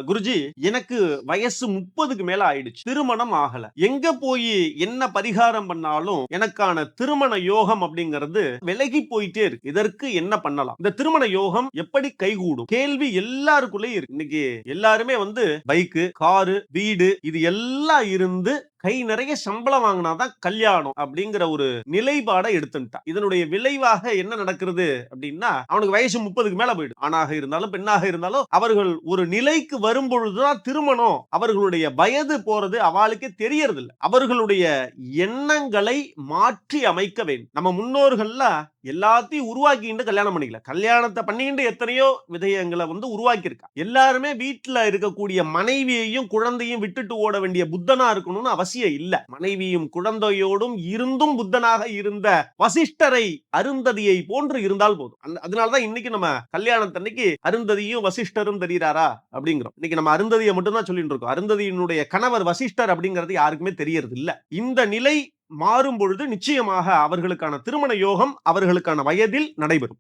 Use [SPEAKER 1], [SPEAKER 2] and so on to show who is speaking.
[SPEAKER 1] குருஜி, எனக்கு வயசு 30க்கு மேல ஆயிடுச்சு. திருமணம் ஆகல. எங்க போய் என்ன பரிகாரம் பண்ணாலும் எனக்கான திருமண யோகம் அப்படிங்கிறது விலகி போயிட்டே இருக்கு. இதற்கு என்ன பண்ணலாம்? இந்த திருமண யோகம் எப்படி கைகூடும்? கேள்வி எல்லாருக்குள்ளயும் இருக்கு. இன்னைக்கு எல்லாருமே பைக்கு, காரு, வீடு இது எல்லாம் இருந்து கை நிறைய சம்பளம் வாங்கினாதான் கல்யாணம் அப்படிங்கிற ஒரு நிலைப்பாடை எடுத்துட்டான். இதனுடைய விளைவாக என்ன நடக்கிறது அப்படின்னா, அவனுக்கு வயசு 30க்கு மேல போயிடும். ஆணாக இருந்தாலும் பெண்ணாக இருந்தாலும் அவர்கள் ஒரு நிலைக்கு வரும் பொழுதுதான் திருமணம். அவர்களுடைய வயது போறது அவளுக்கே தெரியறது இல்ல. அவர்களுடைய எண்ணங்களை மாற்றி அமைக்க வேண்டும். நம்ம முன்னோர்கள்லாம் எல்லாத்தையும் உருவாக்கிட்டு கல்யாணம் பண்ணிக்கல. கல்யாணத்தை பண்ணிட்டு எத்தனையோ விதயங்களை உருவாக்கி இருக்கா. எல்லாருமே வீட்டுல இருக்கக்கூடிய மனைவியையும் குழந்தையும் விட்டுட்டு ஓட வேண்டிய புத்தனா இருக்கணும்னு அவசியம் இல்ல. மனைவியும் குழந்தையோடும் இருந்தும் புத்தனாக இருந்த வசிஷ்டரை அருந்ததியை போன்று இருந்தால் போதும். அதனாலதான் இன்னைக்கு நம்ம கல்யாணத்தன்னைக்கு அருந்ததியும் வசிஷ்டரும் தெரிகிறாரா அப்படிங்கிறோம். இன்னைக்கு நம்ம அருந்ததியை மட்டும் தான் சொல்லிட்டு இருக்கோம். அருந்ததியினுடைய கணவர் வசிஷ்டர் அப்படிங்கிறது யாருக்குமே தெரியறது இல்ல. இந்த நிலை மாறும் பொழுது நிச்சயமாக அவர்களுக்கான திருமண யோகம் அவர்களுக்கான வயதில் நடைபெறும்.